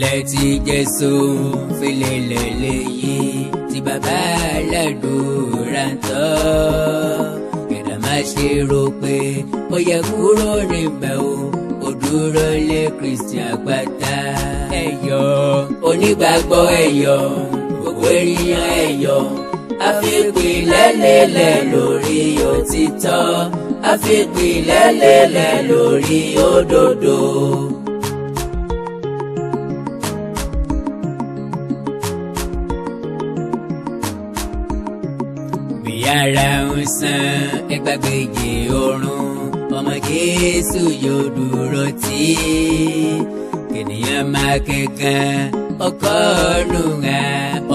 ìpìlẹ̀ tí Jésù fi lélẹ̀ léyìí tí bàbá aládùúrà ń tọ́. Kẹ̀dá má ṣe rò pé ó yẹ kúrò níbẹ̀ o, ó dúró lé Kristi àpáta. Ẹ yọ̀ onígbàgbọ́, ẹ yọ̀ gbogbo ènìyàn, ẹ yọ̀. A fi ìpìlẹ̀ lélẹ̀ lórí òtítọ́, a fi ìpìlẹ̀ lélẹ̀ lórí òdodo. Bí ara ń san ẹgbàgbéje ọ̀run, ọmọ Jésù yóò dúró tì í. Kènìyàn máa kẹ̀kàn ọkọ̀ nùgà,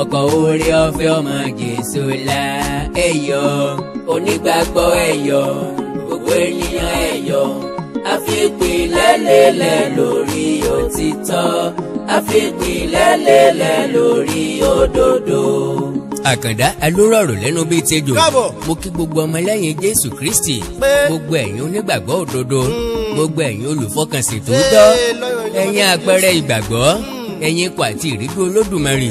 ọkọ̀ orí ọ̀fẹ́ ọmọ Jésù la. Ẹ yọ̀ onígbàgbọ́, ẹ yọ̀ gbogbo ènìyàn, ẹ yọ̀. A fi ìpìlẹ̀ lélẹ̀ lórí òtítọ́, a fi ìpìlẹ̀ lélẹ̀ lórí òdodo. Àkàndá alórọ̀rọ̀ lẹ́nu bíi tejò. Mo kí gbogbo ọmọlẹ́yìn Jésù Kristi, gbogbo ẹ̀yin onígbàgbọ́ òdodo, gbogbo ẹ̀yin olùfọkànsìn tòótọ́, ẹ̀yin àpẹẹrẹ ìgbàgbọ́, ẹ̀yin ikọ̀ àti ìríjú Olódùmarè,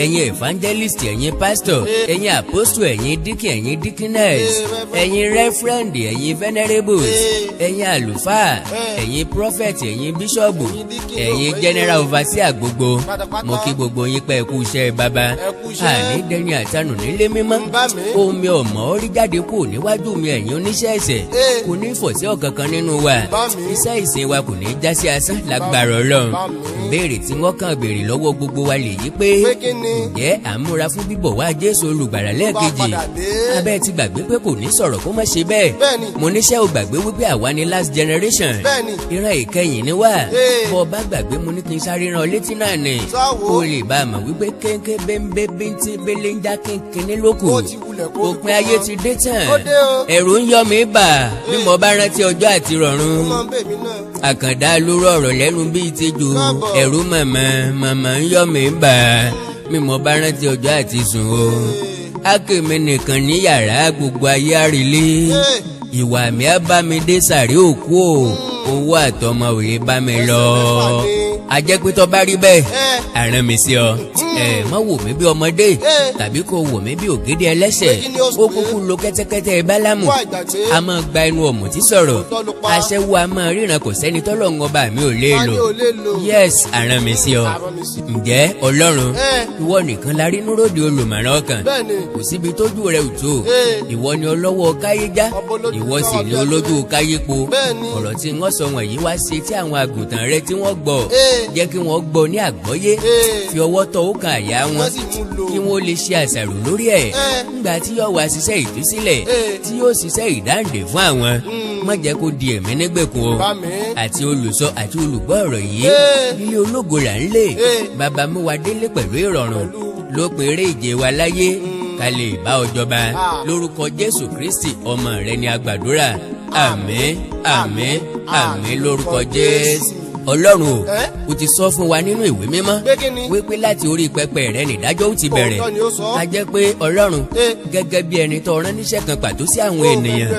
ẹ̀yin evangelist, ẹ̀yin pastor, ẹ̀yin apostle, ẹ̀yin deacon, ẹ̀yin deaconess, ẹ̀yin reverend, ẹ̀yin venerables, ẹ̀yin àlùfáà, ẹ̀yin prophet, ẹ̀yin bishop, ẹ̀yin general overseer gbogbo. Mo kí gbogbo yín pé ẹ kú iṣẹ́ bàbá. Àní dẹni àtànù nílé mímọ́, omi ọmọ orí jáde kù níwájú mi, ẹ̀yin oníṣẹ́ ẹ̀ṣẹ̀ kò ní fọ̀sí ọ̀kankan nínú wa. Iṣẹ́ ìsìn wa kò ní já sí asán lágbára Ọlọ́run. Ìbéèrè tí wọ́n kàn béèrè lọ́wọ́ gbogbo wa lè yí pé ǹjẹ́ à ń múra fún bíbọ̀ wá Jésù olùgbàlà lẹ́ẹ̀kejì? Abẹ́ ti gbàgbé pé kò ní sọ̀rọ̀ kó má ṣe bẹ́ẹ̀. Mo níṣẹ́ ò gbàgbé wípé àwa ni last generation, ìran ìkẹyìn ni wá. Bọ́ ọ bá gbàgbé mo ní kí n sáré rán ọ létí náà ni kó lè bá a mọ̀ wípé kéńké bẹ́ńbẹ́ bíntín bẹ́lẹ́ ń já kínkínní lókù. Òpin ayé ti dé tán, ẹ̀rù ń yọ mí bà bí mo bá rántí ọjọ́ àti rọ̀run. Àkàndá lóró ọ̀rọ̀ lẹ́nu bíi tejò, ẹ̀rù màmá ń yọ mí bà bí mo bá rántí ọjọ́ àti sùn o. Ákèmí nìkan ní yàrá, gbogbo ayé àrílé. Ìwà mi á bá mi dé sàrí òkú o, owó àtọmọ ò lè bá mi lọ. A jẹ́ pé tó bá rí bẹ́ẹ̀, àrán mi sí ọ. Má wò mí bí ọmọdé tàbí kó wò mí bí ògèdè ẹlẹ́ṣẹ̀. Ó kúkú lo kẹ́tẹ́kẹ́tẹ́ bálámù, a máa gba ẹnu ọ̀mùtí sọ̀rọ̀. Aṣẹ́wó a máa ríran, kò sẹ́ni tọ́lọ́run ọba mi ò lè lò. Yes, àrán mi sí ọ. Ǹjẹ́ Ọlọ́run, ìwọ nìkan la rí núròdì olùmọ̀ràn ọkàn. Kò síbi tójú rẹ ò tó. Ìwọ ni ọlọ́wọ́ káyé já, ìwọ sì ni olójú káyé po. Ọ̀rọ̀ tí wọ́n sọ wọ̀nyí wá ṣe tí àwọn àgùntàn rẹ tí wọ́n gbọ́. Jẹ́ kí wọ́n gbọ́ ní àgbọ́yé, fi ọwọ́ tọ́ ó kan àyà wọn kí wọ́n lè ṣe àṣàrò lórí ẹ̀. Nígbà tí yóò wá ṣiṣẹ́ ìtúsílẹ̀, tí yóò ṣiṣẹ́ ìdáǹdè fún àwọn, má jẹ́ kó di ẹ̀mí nígbèkùn o. Àti olùsọ àti olùgbọ́ ọ̀rọ̀ yìí, ilé ológo là ń lè. Bàbá mú wa délé pẹ̀lú ìrọ̀rùn, ló péré ìje wa láyé ká lè bá ọ jọba. Lórúkọ Jésù Kristi ọmọ rẹ ni a gbàdúrà. Àmín, àmín, àmín lórúkọ Jésù. Ọlọ́run o ti sọ fún wa nínú ìwé mímọ́ wípé láti orí pẹpẹ rẹ nìdájọ́ ó ti bẹ̀rẹ̀. A jẹ́ pé Ọlọ́run gẹ́gẹ́ bí ẹni tó rán níṣẹ́ kan pàtó sí àwọn ènìyàn,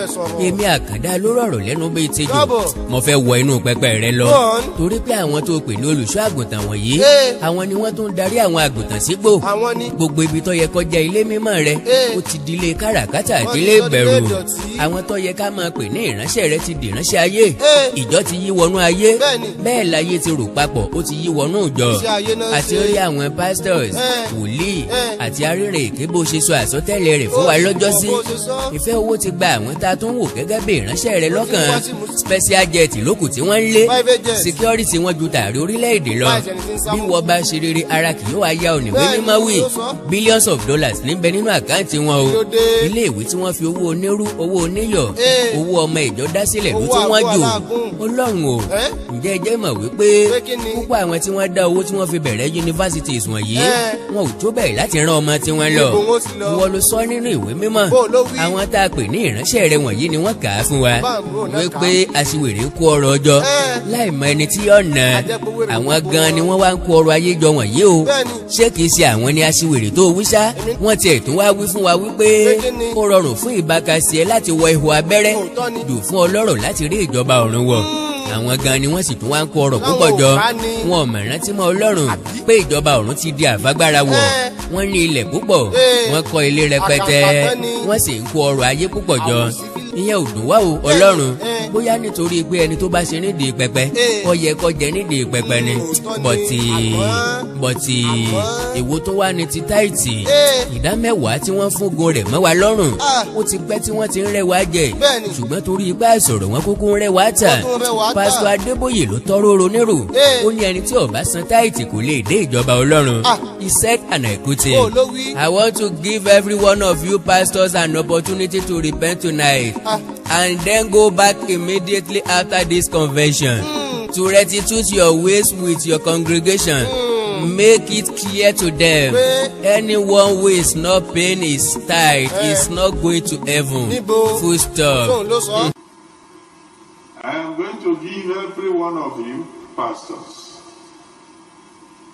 èmi Àkàndá ló rọ̀rọ̀ lẹ́nu bíi tejò. Mo fẹ́ wọ inú pẹpẹ rẹ lọ torí pé àwọn tó pè ní olùṣọ́ àgùntàn wọ̀nyí, àwọn ni wọ́n tún darí àwọn àgùntàn sígbó. Gbogbo ibi tó yẹ kó jẹ́ ilé mímọ́ rẹ ó ti di ilé káràkátà àti ilé ìbẹ̀rù. Àwọn tó yẹ ká máa pè ní ìránṣẹ́ rẹ ti di ìránṣẹ́ ayé. Ìjọ ti yí wọnú ayé, bẹ́ẹ̀ láyé ti rò papọ̀, ó ti yí wọnú ìjọ. Àti orí àwọn pastors, wòlíì àti arírè èké bó ṣe sọ àsọtẹ́lẹ̀ rẹ̀ fún wa lọ́jọ́sí. Ìfẹ́ owó ti gba àwọn tá a tún wò gẹ́gẹ́ bí ìránṣẹ́ rẹ̀ lọ́kàn. Special jet lókù tí wọ́n ń lé, security wọn ju tààrí orílẹ̀-èdè lọ. Bí wọ́n bá ṣe rere, ara kì yóò wá yá òníwé mímọ́ wí. Billions of dollars níbẹ̀ nínú àkáǹtì wọn o. Ilé ìwé tí wọ́n fi owó onírú, owó oníyọ̀, owó ọmọ ìjọ dá sílẹ̀ ló tún wọ́n jù. Ọlọ́run o, ǹjẹ́ ẹ jẹ́ mọ̀ wípé púpọ̀ àwọn tí wọ́n dá owó tí wọ́n fi bẹ̀rẹ̀ universities wọ̀nyí, wọn ò tó bẹ́ẹ̀ láti rán ọmọ tí wọ́n lọ. Ìwọ ló sọ nínú ìwé mímọ́, àwọn tá a pè ní ìránṣẹ́ rẹ wọ̀nyí ni wọ́n kà á fún wa wípé aṣiwèrè kó ọrọ̀ ọjọ́ láì mọ ẹni tí yóò nà. Àwọn gan ni wọ́n wá ń kó ọrọ̀ ayé jọ wọ̀nyí o. Ṣé kìí ṣe àwọn ni aṣiwèrè tó wí ṣá? Wọ́n tiẹ̀ tún wá wí fún wa wípé ó rọrùn fún ìbákasí ẹ láti wọ ihò abẹ́rẹ́ jù fún ọlọ́rọ̀ láti rí ìjọba ọ̀run wọ̀. àwọn gan ni wọ́n sì tún wá ń kó ọrọ̀ púpọ̀ jọ. wọn ò mọ̀ rántí mọ́ Ọlọ́run pé ìjọba ọ̀run ti di àfagbára wọ̀. wọ́n ní ilẹ̀ púpọ̀, wọ́n kọ́ ilé rẹpẹtẹ, wọ́n sì ń kó ọrọ̀ ayé púpọ̀ jọ. ìyẹn ò dùn wá o Ọlọ́run, bóyá nítorí pé ẹni tó bá ṣe nídìí pẹpẹ ó yẹ kó jẹ nídìí pẹpẹ ni. bọ̀tì èwo tó wá ní ti táìtì ìdámẹ́wàá tí wọ́n fún gun rẹ̀ mọ́ wa lọ́rùn. ó ti pẹ́ tí wọ́n ti ń rẹ́ wa jẹ, ṣùgbọ́n torí ipá ìsọ̀rọ̀ wọn kúkú ń rẹ́ wa tà. pásítọ̀ Adébóyè ló tọ́rọ́ ronírò, ó ní ẹni tí ó bá san táìtì kò lè dé ìjọba Ọlọ́run. He said, and I quote him, I want to give every one of you pastors an opportunity to repent tonight and then go back immediately after this convention to restitute your ways with your congregation. Make it clear to them, anyone who is not paying his tithe is not going to heaven. Full stop. I am going to give every one of you pastors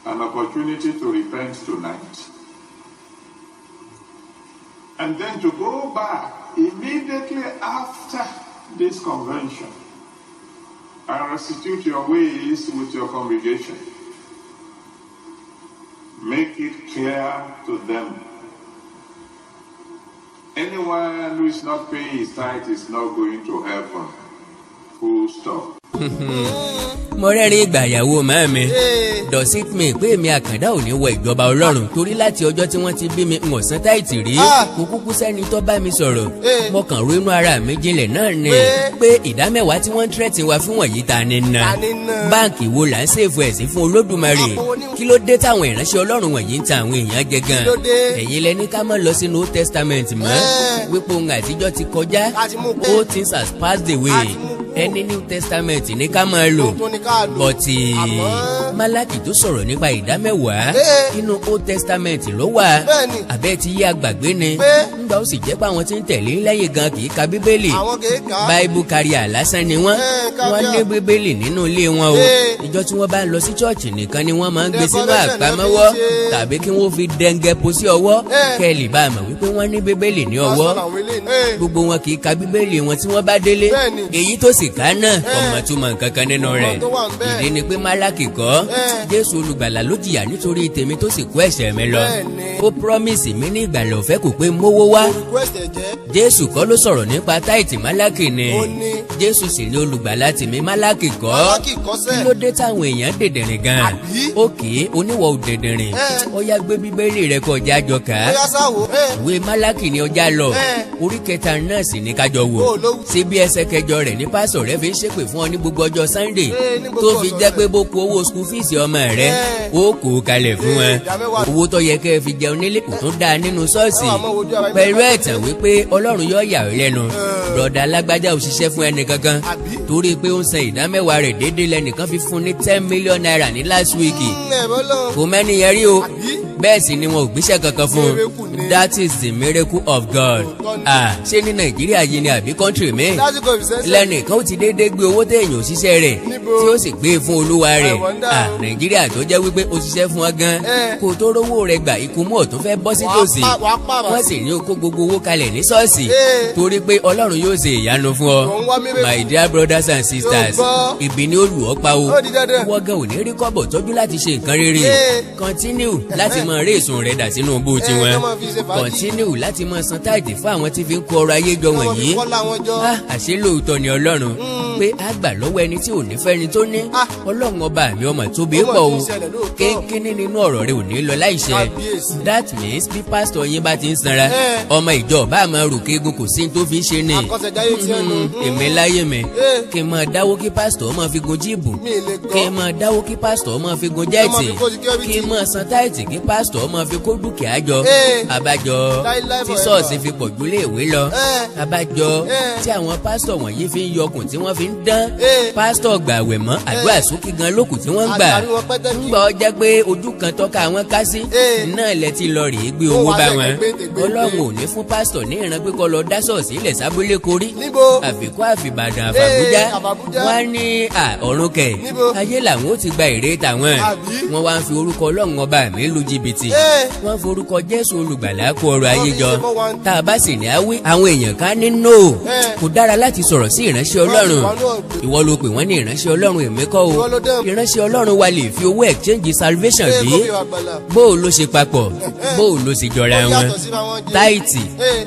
an opportunity to repent tonight and then to go back immediately after this convention and restitute your ways with your congregation. Make it clear to them, anyone who is not paying his tithe is not going to heaven. Full stop. mo rẹ́rìn ìgbà ìyàwó màmí. does it mean pé èmi àkàndá ò ní wọ ìjọba Ọlọ́run torí láti ọjọ́ tí wọ́n ti bí mi ń ọ̀sán táìtì rí kò kúkú sẹ́ni tó bá mi sọ̀rọ̀. mo kàn ro inú ara mi jinlẹ̀ náà ni pé ìdámẹ́wàá tí wọ́n ń tírẹ̀tì wa fún wọ̀nyí ta ni ná. báǹkì wo là ń ṣèfù ẹ̀sìn fún Olódùmarè? kí ló dé táwọn ìránṣẹ́ Ọlọ́run wọ̀nyí ń ta àwọn èèyàn jẹ gan? ẹ̀yin lẹ ní ká má lọ sínú Old Testament mọ́ wípé ohun àtijọ́ ti kọjá, all things has passed away. ẹni New Testament ní ká máa lò. bọ̀tì Málákì tó sọ̀rọ̀ nípa ìdámẹ́wàá inú Old Testament ló wà. àbẹ́ ti yí àgbàgbé ni nígbà ó sì jẹ́ pé àwọn tí ń tẹ̀lé lẹ́yìn gan kì í ka Bíbélì. Bible carrier lásán ni wọ́n ní Bíbélì nínú ilé wọn o. ìjọ tí wọ́n bá ń lọ sí chọ́ọ̀chì nìkan ni wọ́n máa ń gbé sínú àpamọ́wọ́ tàbí kí wọ́n fi dẹ́ngẹ́po sí ọwọ́ kẹ́lì bá a mọ̀ wípé wọ́n ní Bíbélì ní ọwọ́. gbogbo wọn kì í ka Bíbélì wọn tí wọ́n bá délé. èyí tó sì ká náà ọmọ túmọ̀ nǹkan kan nínú rẹ̀. ìdí ni pé Málákì kọ́ Jésù olùgbàlà ló jìyà nítorí tèmi tó sì kó ẹ̀ṣẹ̀ mi lọ. ó promise mi ní ìgbàlà ọ̀fẹ́ kò pé mówó wá. Jésù kọ́ ló sọ̀rọ̀ nípa táìtì, Málákì ni. Jésù sì ni olùgbàlà tèmi, Málákì kọ́. kí ló dé táwọn èèyàn dèdèrìn gan? òkè oníwọ̀ òdèdèrìn ó yá gbé Bíbélì rẹ kọjá jọ ká. ìwé Málákì ni ọjà lọ orí kẹta náà sì ní kájọ wò. síbi ẹsẹ̀ kẹjọ rẹ̀ ní pásọ̀ rẹ fi ń ṣépè fún ọ ní gbogbo ọjọ́ Sunday tó fi jẹ́ pé bó kó owó school fees ọmọ rẹ ó kó kalẹ̀ fún wọn. owó tó yẹ kẹ́ ẹ fi jẹun nílé kò tún dáa nínú ṣọ́ọ̀ṣì. pẹ̀lú ẹ̀tàn wípé Ọlọ́run yóò yà ọ́ lẹ́nu. bùrọ̀dá alágbájá ò ṣiṣẹ́ fún ẹnì kankan torí pé ó ń san ìdámẹ́wàá rẹ̀ déédéé lẹ́nìkan fi fún ní 10 million naira ní last week. kò mẹ́ni yẹn rí o, bẹ́ẹ̀ sì ni wọn ò gbéṣẹ́ kankan fún un. that is the miracle of God. ṣé ní Nàìjíríà yìí ni àbí kọ́ńtírì mi? lẹ́nìkan ó ti déédéé gbé owó téèyàn òṣìṣẹ́ rẹ̀ tí ó sì gbé fún olúwa rẹ̀. Nàìjíríà tó jẹ́ wípé ó ṣiṣẹ́ fún ọ gan kó tó rówó rẹ̀ gbà ikú mọ́ ọ̀tún fẹ́ bọ́ sí tòsí. wọ́n sì ní kó gbogbo owó kalẹ̀ ní ṣọ́ọ̀ṣì torí pé Ọlọ́run yóò ṣe ìyanu fún ọ. my dear brothers and sisters, ibi ni ó lù ọ́ pa o. wọ́n gan ò ní rí kọ́bọ̀ tọ́jú láti ṣe nǹkan rere. continue láti máa rí èso rẹ̀ dà sínú bó tiwọn. continue láti máa san táìtì fún àwọn tí fi ń kó ọrọ̀ ayé jọ wọ̀nyí. àṣé lóòótọ́ ni Ọlọ́run pé a gbà lọ́wọ́ ẹni tí ò ní fẹ́ni tó ní. Ọlọ́run ọba mi ọmọ tóbi pọ̀ o. kéńkéní nínú ọ̀rọ̀ rẹ̀ ò ní lọ láìṣẹ. that means bí pásítọ̀ yín bá ti ń sanra ọmọ ìjọ ọba àmọ́ ròkè egun kò sí tó fi ń ṣe ni. èmi láyé mi kí n máa dáwó kí pásítọ̀ máa fi gun jíìbù, kí n máa dáwó kí pásítọ̀ máa fi gun jẹ́ẹ̀tì, kí n máa san táìtì kí pásítọ̀ máa fi kó dúkìá jọ. àbájọ tí ṣọ́ọ̀ṣì fi pọ̀ jù léèwé lọ. àbájọ tí àwọn pásítọ̀ wọ̀nyí fi ń yọkùn tí wọ́n fi ń dán. pásítọ̀ gbàwẹ̀ mọ́ àdúrà sókè gan lókùn tí wọ́n ń gbà. ńgbà ọ jẹ́ pé ojú kan tọ́ka àwọn ká sí náà lẹ ti lọ rèé gbé owó bá wọn. Ọlọ́run ò ní fún pásítọ̀ ní ìran pé kó lọ dá ṣọ́ọ̀ṣì ilẹ̀ sábúlé korí. àfikún àfìbàdàn àfàbújá wọ́n ní ọ̀run kẹ̀ ayé làwọn ó ti gba èrè tàwọn. wọ́n wá ń fi orúkọ Ọlọ́run ọba mi lu jìbìtì. wọ́n forúkọ Jésù olùgbàlà ìgbàlà kó ọrọ̀ ayé jọ tá a bá sì ní àwí àwọn èèyàn ká ní no kò dára láti sọ̀rọ̀ sí ìránṣẹ́ Ọlọ́run ìwọ ló pè wọ́n ní ìránṣẹ́ Ọlọ́run èmi kọ́ o ìránṣẹ́ Ọlọ́run wa lè fi owó exchange salvation bí bó o ló ṣe papọ̀ bó o ló ṣe jọra wọn táìtì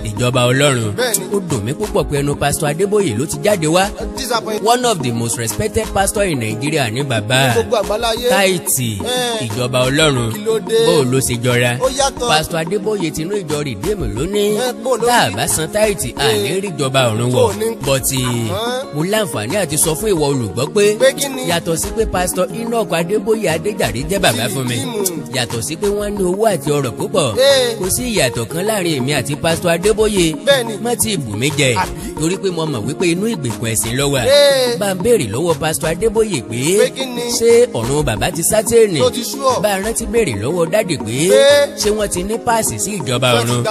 ìjọba Ọlọ́run ó dùn mí púpọ̀ pé ẹnu pásítọ̀ Adébóyè ló ti jáde wá one of the most respected pastor in Nigeria ní bàbá táìtì ìjọba Ọlọ́run bó o ló ṣe jọra pásítọ̀ Adébóyè tinú ìjọ rìdíèmù lónìí tá a bá san táìtì àní rí ìjọba ọ̀run wọ̀ bọ́tì mo láǹfààní àti sọ fún ìwọ olùgbọ́ pé yàtọ̀ sí pé pásítọ̀ Enoch Adébóyè Adéjàre jẹ́ bàbá fún mi yàtọ̀ sí pé wọ́n ní owó àti ọrọ̀ púpọ̀ kò sí ìyàtọ̀ kan láàrin èmi àti pásítọ̀ Adébóyè má ti bù mí jẹ torí pé mo mọ̀ wípé inú ìgbèkùn ẹ̀sìn ló wà bá ń béèrè lọ́wọ́ pásítọ̀ Adébóyè pé ṣé ọ̀run bàbá ti sátẹ́ẹ̀nì bá a rántí béèrè lọ́wọ́ dáàdì pé ṣé wọ́n ti ní páàsì sí ìjọba ọ̀run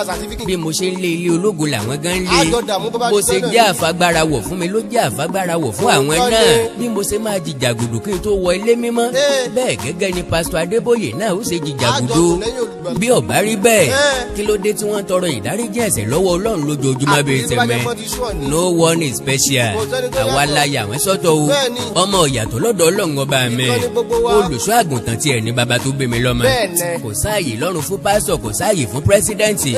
bí mo ṣe ń lé ilé ológo làwọn gan ń lé bó ṣe jẹ́ àfagbára wọ̀ fún mi ló jẹ́ àfagbára wọ̀ fún àwọn náà bí mo ṣe máa jìjàgùdù kí n tó wọ ilé mímọ́ bẹ́ẹ̀ gẹ́gẹ́ ni pásítọ̀ Adébóyè náà ó ṣe jìjàgùdù bí ó bá rí bẹ́ẹ̀ kí ló dé tí wọ́n tọrọ ìdáríjì ẹ̀ṣẹ̀ lọ́wọ́ Ọlọ́run lójoojúmọ́ bíi tẹ̀mẹ́ no one is special àwa la yà wọ́n sọ́tọ̀ o ọmọ ìyàtọ̀ lọ́dọ̀ Ọlọ́run ọba mi olùṣọ́ àgùntàn tiẹ̀ ní baba tó gbé mi lọ́mọ kò sáàyè lọ́run fún pásítọ̀ kò sáàyè fún pírẹ́sídẹ́ǹtì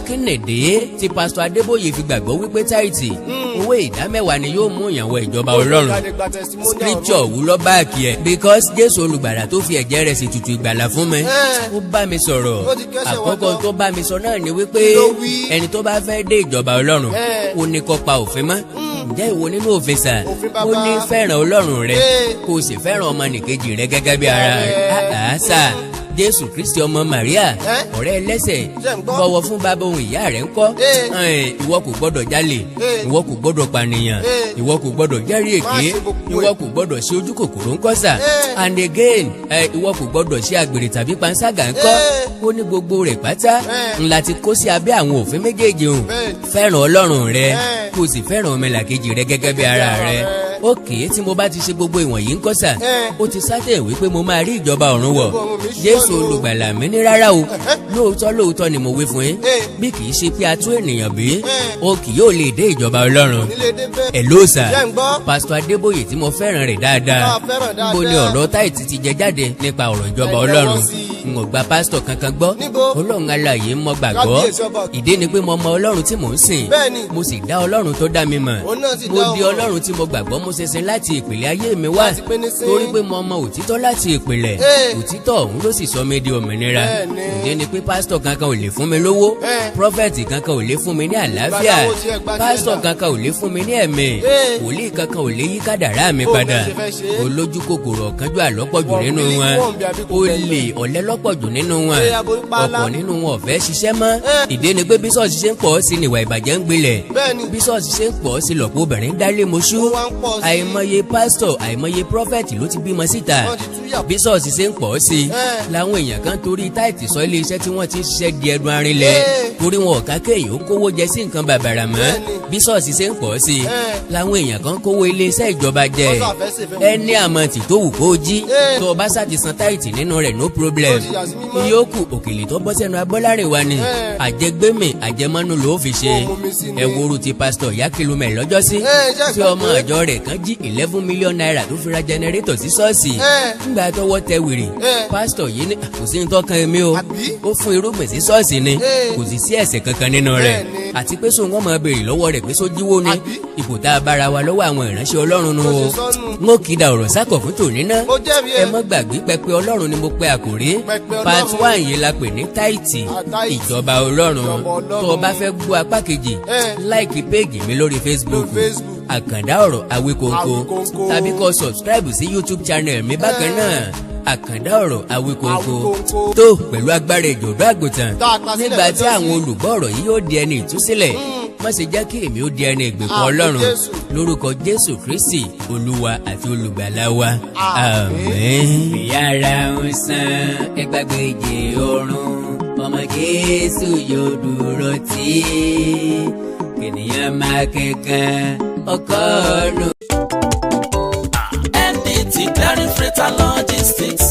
kí nìdí tí pásítọ̀ Adébóyè fi gbàgbọ́ wípé táìtì owó ìdámẹ́wàá ni yóò mú ìyàwó ìjọba Ọlọ́run scripture wúlọ́ báàkì ẹ̀ because Jésù olùgbàlà tó fi ẹ̀jẹ̀ rẹ̀ sì tutù ìgbàlà fún mi ó bá mi sọ̀rọ̀ àkọ́kọ́ tó bá mi sọ náà ni wípé ẹni tó bá fẹ́ dé ìjọba Ọlọ́run ó ní kó pa òfin mọ́ ǹjẹ́ ìwọ nínú òfin sà ó ní fẹ́ràn Ọlọ́run rẹ kó o sì fẹ́ràn ọmọnìkejì rẹ gẹ́gẹ́ bí ara rẹ àásà Jésù Kristi ọmọ Màríà ọ̀rẹ́ ẹlẹ́ṣẹ̀ bọ̀wọ̀ fún bàbá òun ìyá rẹ̀ ńkọ́ ìwọ kò gbọ́dọ̀ jalè ìwọ kò gbọ́dọ̀ pànìyàn ìwọ kò gbọ́dọ̀ jẹ́rìí èké ìwọ kò gbọ́dọ̀ ṣe ojú kòkòrò ńkọ́ sà and again ìwọ kò gbọ́dọ̀ ṣe àgbèrè tàbí panṣágà ńkọ́ ó ní gbogbo rẹ̀ pátá ńlá ti kó sí abẹ́ àwọn òfin méjèèjì hùn fẹ́ràn Ọlọ́run rẹ kó o sì fẹ́ràn ọmọlàkejì rẹ gẹ́gẹ́ bí ara rẹ ókè tí mo bá ti ṣe gbogbo ìwọ̀nyí ńkọ́ sà ó ti sátẹ̀ wípé mo máa rí ìjọba ọ̀run wọ̀ Jésù olùgbàlà mi ní rárá o lóòótọ́ ni mo wí fún yín bí kì í ṣe pé a tún ènìyàn bí o kì yóò lè dé ìjọba Ọlọ́run ẹ̀ ló sà pásítọ̀ Adébóyè tí mo fẹ́ràn rẹ̀ dáadáa níbo ni ọ̀rọ̀ táìtì ti jẹ jáde nípa ọ̀rọ̀ ìjọba Ọlọ́run n ò gba pásítọ̀ kankan gbọ́ Ọlọ́run alààyè mọ gbàgbọ́ ìdí ni pé mo mọ Ọlọ́run tí mò ń sìn mo sì dá Ọlọ́run tó dá mi mọ̀ mo di Ọlọ́run tí mo gbàgbọ́ mo ṣẹ̀ṣẹ̀ láti ìpìlẹ̀ ayé mi wá torí pé mo mọ òtítọ́ láti ìpìlẹ̀ òtítọ́ ọ̀hún ló sì sọ mí di òmìnira ìdí ni pé pásítọ̀ kankan ò lè fún mi lówó prọfẹ̀tì kankan ò lè fún mi ní àlàáfíà pásítọ̀ kankan ò lè fún mi ní ẹ̀mí wòlíì kankan ò lè yí kádàrá mi padà olójú kòkòrò ọ̀kánjú àlọ́pọ̀jù nínú wọn olè ọ̀lẹ lọ́pọ̀jù nínú wọn ọ̀pọ̀ nínú wọn ò fẹ́ ṣiṣẹ́ mọ́ ìdí ni pé bí ṣọ́ọ̀ṣì ṣe ń pọ̀ sí ni ìwà ìbàjẹ́ ń gbilẹ̀ bí ṣọ́ọ̀ṣì ṣe ń pọ̀ sí lọ̀pọ̀ obìnrin dálé moṣú àìmọye pásítọ̀ àìmọye prọfẹ̀tì ló ti bímọ síta bí ṣọ́ọ̀ṣì ṣe ń pọ̀ sí làwọn èèyàn kan torí táìtì sọ ilé iṣẹ́ tí wọ́n ti ń ṣiṣẹ́ di ẹdun arinlẹ̀ torí wọn ò ká kéèyàn ó kówó jẹ sí nǹkan bàbàrà mọ́ bí ṣọ́ọ̀ṣì ṣe ń pọ̀ sí làwọn èèyàn kan kówó ilé iṣẹ́ ìjọba jẹ ẹni àmọ̀tì tó wù kó jí tó o bá ṣàti san táìtì nínú rẹ̀ no problem ìyókù òkèlè tó bọ́ sẹ́nu abọ́lárìn wa ni àjẹgbẹ́mì àjẹmọ́nú ló fi ṣe ẹ̀wòrú ti pásítọ̀ Yakilumẹ lọ́jọ́sí tí ọmọ àjọ rẹ̀ kan jí 11 million naira tó fi ra jẹnẹrétọ̀ sí ṣọ́ọ̀ṣì nígbà tọ́wọ́ tẹ wèrè pásítọ̀ yìí ní kò sí nǹkan èmi o ó fún irúgbìn sí ṣọ́ọ̀ṣì ni kò sì sí ẹ̀ṣẹ̀ kankan nínú rẹ̀ àti pé sóun wọ́n máa béèrè lọ́wọ́ rẹ̀ pé sójíwó ni ipò tá a bára wa lọ́wọ́ àwọn ìránṣẹ́ Ọlọ́run nu o ń ó kìdá ọ̀rọ̀ sákọ̀ fún tòní ná ẹ mọ́ gbàgbé pẹpẹ Ọlọ́run ni mo pe àkòrí part 1 yìí la pè ní táìtì ìjọba Ọlọ́run tó o bá fẹ́ gbọ́ apá kejì láìkí péègì mi lórí Facebook àkàndá ọ̀rọ̀ Awíkonko tàbí kó subscribe sí YouTube channel mi bákan náà àkàndá ọ̀rọ̀ Awíkonko tó pẹ̀lú agbára ìjọba àgùntàn nígbà tí àwọn olùgbọ́ ọ̀rọ̀ yìí yóò di ẹni ìtúsílẹ̀ má ṣe jẹ́ kí èmi ó di ẹni ìgbèkùn Ọlọ́run lórúkọ Jésù Kristi Olúwa àti olùgbàlà wa àmín. ìyára ń san ẹgbàgbéje ọ̀run ọmọ Jésù yóò dúró tì í kènìyàn máa kẹ́kàn ọkọ̀ ọ̀nù. Clearing freight and logistics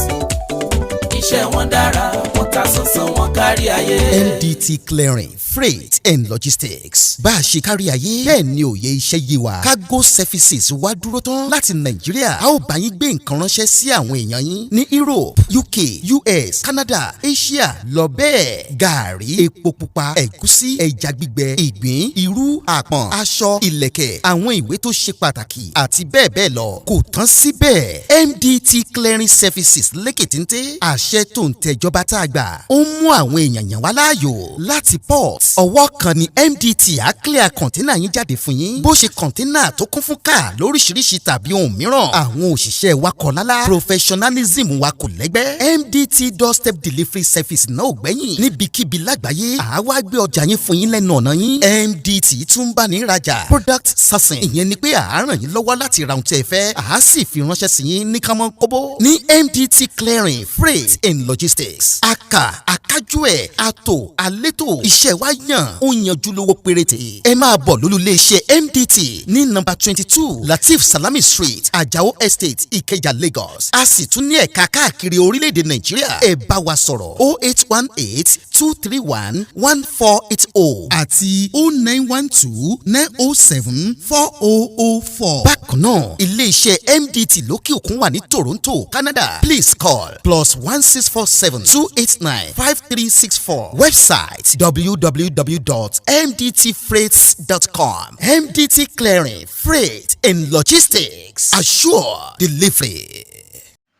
iṣẹ́ wọn dára wọ́n ìtasọ̀sọ̀ wọn kárí ayé. MDT Clearing Freight and Logistics. Bá a ṣe kárí ayé bẹ́ẹ̀ ni òye iṣẹ́ yé wa. Cargo services wá dúró tán láti Nàìjíríà. A ó bá yín gbé nǹkan ránṣẹ́ sí àwọn èèyàn yín ní Europe, UK, US, Canada, Asia lọ bẹ́ẹ̀. Gààrí, epo pupa, ẹ̀gúsí, ẹja gbígbẹ, ìgbín, irú, àpọ̀n, aṣọ, ìlẹ̀kẹ̀, àwọn ìwé tó ṣe pàtàkì àti bẹ́ẹ̀ bẹ́ẹ̀ lọ. Kò tán síbẹ̀. MDT Clearing Services lékè téńté. Àṣẹ tó ń tẹ̀jọba tá a gbà. Ó ń mú àwọn èèyàn yàn wá láàyò láti port. Ọwọ́ kan ni MDT á clear kọ̀ńténà yín jáde fún yín. Bó ṣe kọ̀ńténà tó kún fún káà lóríṣiríṣi tàbí ohun mìíràn. Àwọn òṣìṣẹ́ wa kọ̀ lálá. Professionalism wa kò lẹ́gbẹ́. MDT doorstep delivery service náà ò gbẹ́yìn. Níbikíbi lágbàáyé àwa gbé ọjà yín fún yín lẹ́nu ọ̀nà yín. MDT tún bá ní rajà. Product sourcing ìyẹn ni pé à á ràn yín lọ́wọ́ láti ra ohun tí ẹ fẹ́. À á sì fi ránṣẹ́ sí yín ní kánmọ́ kóbó. Ní MDT Clearing Freight and Logistics. Akájú ẹ̀ àtò àlétò iṣẹ́ wa yàn ó yanjú lówó péréte. Ẹ máa bọ̀ lólulẹ̀ iṣẹ́ MDT ní nọ́mbà 22 Latif Salami Street Ajao Estate Ikeja Lagos. A sì tún ní ẹ̀ka káàkiri orílẹ̀-èdè Nàìjíríà. Ẹ bá wa sọ̀rọ̀ 0818-231-1480 àti 0912-907-4004. Bákan náà ilé iṣẹ́ MDT lókè òkun wà ní Toronto, Canada. Please call +1647-289-5364. Website www.mdtfreights.com. MDT Clearing, Freight and Logistics. Assure delivery.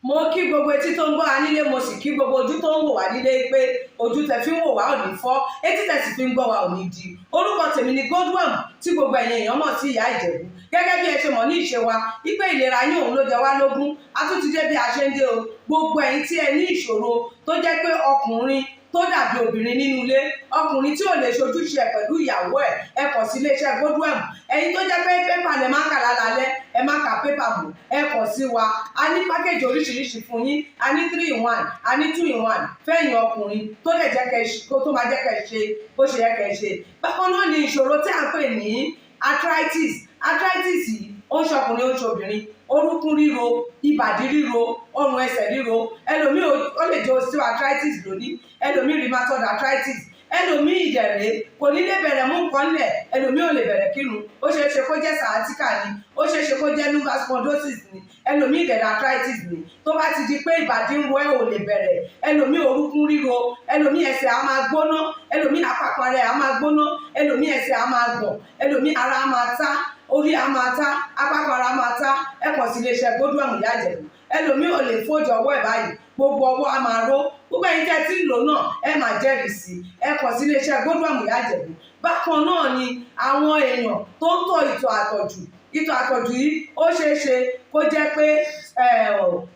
Mo kí gbogbo etí tó ń gbọ́ wa nílé, mo sì kí gbogbo ojú tó ń wò wá nílé pé ojú tẹ fi ń wò wá ò ní fọ́, etí tẹ sì fi ń gbọ́ wa ò ní di. Orúkọ tèmi ni Godwin tí gbogbo ẹ̀yin èèyàn mọ̀ sí Ìyá Ìjẹ̀bú. Gẹ́gẹ́ bí ẹ ṣe mọ̀ ní ìṣe wa, wípé ìlera yín òun ló jẹ wá lógún. A tún ti dé bí a ṣe ń dé o. Gbogbo ẹ̀yin tí ẹ ní ìṣòro tó jẹ́ pé ọkùnrin tó dàbí obìnrin nínú ilé, ọkùnrin tí ò lè ṣojúṣe ẹ̀ pẹ̀lú ìyàwó ẹ̀, ẹ kàn sí iléeṣẹ́ Godwin. Ẹ̀yin tó jẹ́ pé pépà lẹ máa kà lálálẹ́, ẹ má ka pépà mọ́, ẹ kàn sí wa. A ní pákéjì oríṣiríṣi fún yín. A ní 3-in-1, a ní 2-in-1 fẹ́yìn ọkùnrin tó lè jẹ́ tó máa jẹ́ kẹ́ ṣe bó ṣe yẹ kẹ́ ṣe. Bákan náà ni ìṣòro tí a ń pè ní arthritis. Arthritis yìí ó ń ṣọkùnrin ó ń ṣobìnrin. Orúnkún ríro, ìbàdí ríro, ọrùn ẹsẹ̀ ríro. Ẹlòmíì ó lè jẹ́ osteoarthritis lónìí, ẹlòmíì rheumatoid arthritis, ẹlòmíì ìdẹ̀rẹ̀ kò ní lè bẹ̀rẹ̀ mú nǹkan lẹ̀, ẹlòmíì ò lè bẹ̀rẹ̀ kírun. Ó ṣeé ṣe kó jẹ́ sciatica ni, ó ṣeé ṣe kó jẹ́ lumbar spondylosis ni, ẹlòmíì ìdẹ̀rẹ̀ arthritis ni. Tó bá ti di pé ìbàdí ń ro ẹ́ ò lè bẹ̀rẹ̀, ẹlòmíì orúnkún ríro, ẹlòmíì ẹsẹ̀ á máa gbóná, ẹlòmíì àpapọ̀ rẹ̀ á máa gbóná, ẹlòmíì ẹsẹ̀ á máa gbọ̀n, ẹlòmíì ara á máa tá, orí á máa tá, àpapọ̀ ara á máa tá. Ẹ kàn sí iléeṣẹ́ Godwin Ìyá Ìjẹ̀bú. Ẹlòmíì ò lè fojú ọwọ́ ẹ̀ báyìí, gbogbo ọwọ́ á máa ró. Gbogbo ẹ̀yin tẹ́ tí ń lò náà ẹ máa jẹ́rìí sí. Ẹ kàn sí iléeṣẹ́ Godwin Ìyá Ìjẹ̀bú. Bákan náà ni àwọn èèyàn tó ń tọ̀ ìtọ̀ àtọ̀jù. Ìtọ̀ àtọ̀jù yìí ó ṣeé ṣe kó jẹ́ pé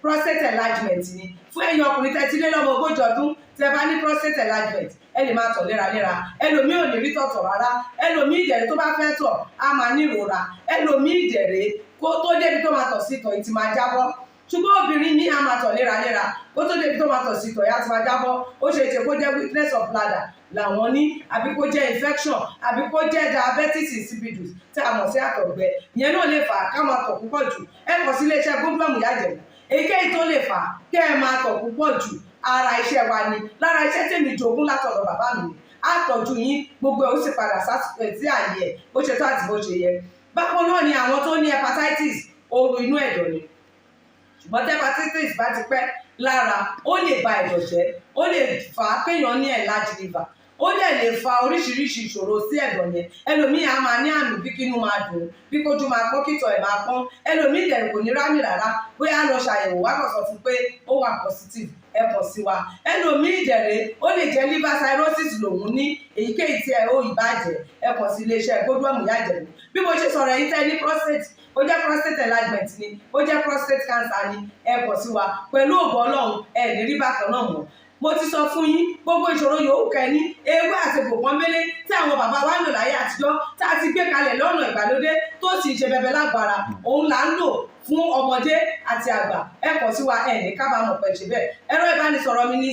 prostate enlargement ni. Fún ẹ̀yin ọkùnrin tẹ́ ti lé lọ́mọ 40 ọdún tẹ́ bá ní prostate enlargement, ẹ lè máa tọ̀ léraléra. Ẹlòmíì ò ní rí tọ̀tọ̀ rárá. Ẹlòmíì ìdẹ̀rẹ̀ tó bá fẹ́ tọ̀ á máa ní ìrora. Ẹlòmíì ìdẹ̀rẹ̀ kó tó débi tó máa tọ̀ sí ìtọ̀ yìí ti máa jábọ́. Ṣùgbọ́n obìnrin ní a máa tọ̀ léraléra kó tó débi tó máa tọ̀ sí ìtọ̀ yìí á ti máa jábọ́. Ó ṣe é ṣe kó jẹ́ weakness of bladder làwọn ní, àbí kó jẹ́ infection, àbí kó jẹ́ diabetes insipidus tí a mọ̀ sí àtọ̀gbẹ. Ìyẹn náà lè fà á ká máa tọ̀ púpọ̀ jù. Ẹ kàn sí iléeṣẹ́ Godwin Ìyá Ìjẹ̀bú. Èyíkéyìí tó lè fà á kẹ́ ẹ máa tọ̀ púpọ̀ jù, ara iṣẹ́ wa ni. Lára iṣẹ́ tèmi jogún látọ̀dọ̀ bàbá mi. Àtọ̀jú yín gbogbo ẹ̀ ó sì padà sí àyè ẹ̀ bó ṣe tó àti bó ṣe yẹ. Bákan náà ni àwọn tó ní hepatitis, ooru inú ẹ̀dọ̀ ni. Ṣùgbọ́n tí hepatitis bá ti pẹ́ lára, ó lè ba ẹ̀dọ̀ jẹ́, ó lè fà á kéèyàn ní enlarged liver, ó dẹ̀ lè fa oríṣiríṣi ìṣòro sí ẹ̀dọ̀ yẹn. Ẹlòmíì á máa ní àmì bí kínú máa dùn, bí kójú máa pọ́n, kítọ̀ ẹ̀ máa pọ́n. Ẹlòmíì dẹ̀ kò ní rámì rárá, bóyá lọ ṣàyẹ̀wò wá kàn sọ fún pé ó wà positive, ẹ kàn sí wa. Ẹlòmíì ìdẹ̀rẹ̀ ó lè jẹ́ liver cirrhosis lòun ní, èyíkéyìí tí ẹ ó ìbàjẹ́, ẹ kàn sí iléeṣẹ́ Godwin Ìyá Ìjẹ̀bú. Bí mo ṣe sọ̀rọ̀ ẹ̀yin tẹ́ ní prostate, ó jẹ́ prostate enlargement ni, ó jẹ́ prostate cancer ni, ẹ kàn sí wa. Pẹ̀lú ògo Ọlọ́run ẹ ní rí bákan náà mọ́. Mo ti sọ fún yín gbogbo ìṣòro yòówù kẹ́ ní, ewé àti egbò pọ́nbélé tí àwọn bàbá wa ń lò láyé àtijọ́ tá a ti gbé kalẹ̀ lọ́nà ìgbàlódé tó sì ṣe bẹbẹ lágbára, òun là ń lò fún ọmọdé àti àgbà. Ẹ kàn sí wa, ẹ ní kábàámọ̀ pẹ̀ ṣe bẹ́ẹ̀. Ẹ̀rọ ìbánisọ̀rọ̀ mi ni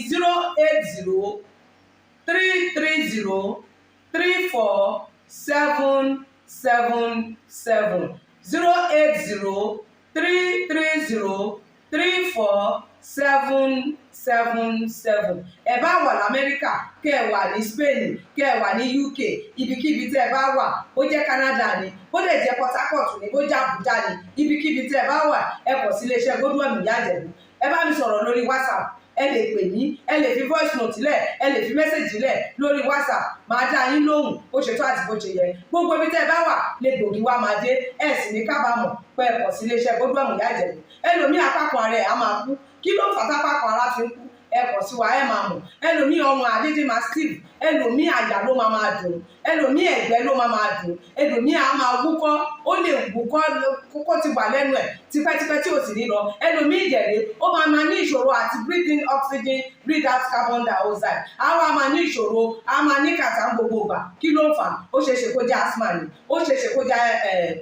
080-330-34777 080-330-34777. 777. ẹ bá wà lamẹ́ríkà kẹ́ ẹ wà ní Spain kẹ́ ẹ wà ní UK ibikíbi tẹ́ ẹ bá wà ó jẹ́ Canada ni ó lè jẹ́ Port Harcourt ni ó jẹ́ Abuja ni ibikíbi tẹ́ ẹ bá wà ẹ kọ̀ sí iléeṣẹ́ Godwin Ìyá Ìjẹ̀bú. ẹ bá mi sọ̀rọ̀ lórí WhatsApp, ẹ lè pè mí, ẹ lè fi voice note lẹ̀, ẹ lè fi message lẹ̀ lórí WhatsApp, máa dá yín lóhùn bó ṣe tó àti bó ṣe yẹ. gbogbo ibi tẹ́ ẹ bá wà lè gbòógì wá máa dé, ẹ sì ní kábàámọ̀ pé ẹ kọ̀ sí iléeṣẹ́ Godwin Ìyá Ìjẹ̀bú. ẹlòmíì apákan ara ẹ̀ á máa kú, kí ló fà tápákan ara fi ń kú? ẹ kọ̀ sí wa ẹ máa mọ̀. ẹlòmíì ọrùn àdédé máa steve, ẹlòmíì àyà ló máa dùn, ẹlòmíì ẹ̀gbẹ́ ló máa dùn, ẹlòmíì á máa wúkọ́, ó lè wúkọ́ kókó ti wà lẹ́nu ẹ̀ tipẹ́tipẹ́ tí ò sì ní lọ. ẹlòmíì ìjẹ̀lẹ̀ ó máa ní ìṣòro àti breathe in oxygen, breathe out carbon dioxide. àwa máa ní ìṣòro, a máa ní kàtà gbogbo ìgbà. kí ló fà? ó ṣeéṣe kó jẹ́ asthma ni, ó ṣeéṣe kó jẹ́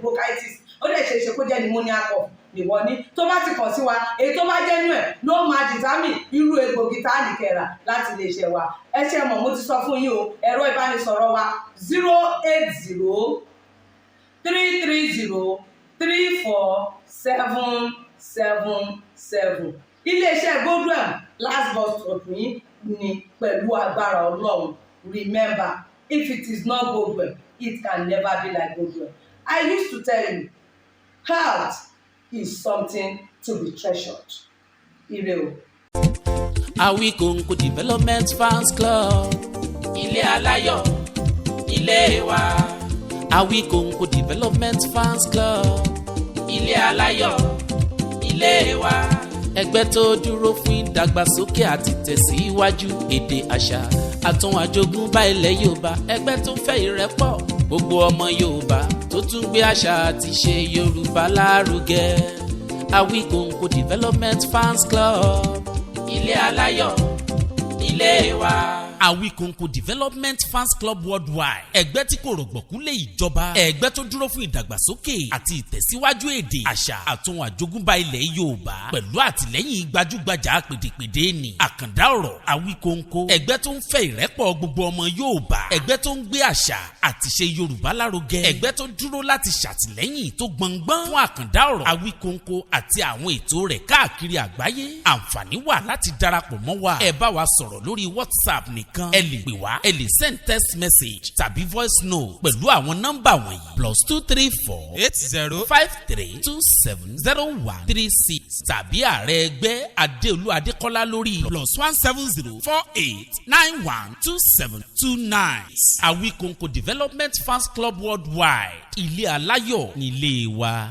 bronchitis, ó lè ṣeéṣe kó jẹ́ pneumonia cough ìwọ ní. tó bá ti kàn sí wa, èyí tó bá jẹ́ nú ẹ̀ ló máa determine irú egbògi tá a lè kẹ̀rà láti lè ṣe wa. ẹ ṣe mọ̀, mo ti sọ fún yín o, ẹ̀rọ ìbánisọ̀rọ̀ wa 08033034777. iléeṣẹ́ Godwin last bus stop yín ni pẹ̀lú agbára Ọlọ́run. Remember, if it is not Godwin, it can never be like Godwin. I used to tell you, health is something to be treasured. Ire o. Awikonko Development Fans Club. Ilé aláyọ̀, ilé wa. Awikonko Development Fans Club. Ilé aláyọ̀, ilé wa. Ẹgbẹ́ tó dúró fún ìdàgbàsókè àti tẹ̀síwájú èdè àṣà àtún àjogúnbá ilẹ̀ Yorùbá. Ẹgbẹ́ tó fẹ́ ìrẹ́pọ̀ gbogbo ọmọ Yorùbá tó tún gbé àṣà àti ṣe Yorùbá lárugẹ. Awikonko Development Fans Club. Ilé aláyọ̀, ilé wa. Awikonko Development Fans Club Worldwide. ẹgbẹ́ tí kò rọ̀gbọ̀kú lé ìjọba. ẹgbẹ́ tó dúró fún ìdàgbàsókè àti ìtẹ̀síwájú èdè àṣà àtún àjogúnbá ilẹ̀ Yorùbá pẹ̀lú àtìlẹ́yìn gbajúgbajà pèdèpèdè ní àkàndá ọ̀rọ̀ Awikonko. ẹgbẹ́ tó ń fẹ́ ìrẹ́pọ̀ gbogbo ọmọ Yorùbá. ẹgbẹ́ tó ń gbé àṣà àti ṣe Yorùbá lárugẹ. ẹgbẹ́ tó dúró láti ṣàtìlẹ́yìn tó gbọngbọ́n fún àkàndá ọ̀rọ̀ Awikonko àti àwọn ètò rẹ̀ káàkiri àgbáyé. àǹfààní wà láti darapọ̀ mọ́ wa. ẹ bá wa sọ̀rọ̀ lórí WhatsApp nìkan. ẹ lè pè wá, ẹ lè send text message tàbí voice note pẹ̀lú àwọn nọ́mbà wọ̀nyí: +234 8053270136 tàbí ààrẹ ẹgbẹ́ Adéolú Adékọ́lá lórí +17048912729. Awikonko Development Fans Club Worldwide. ilé aláyọ̀ nílé wa.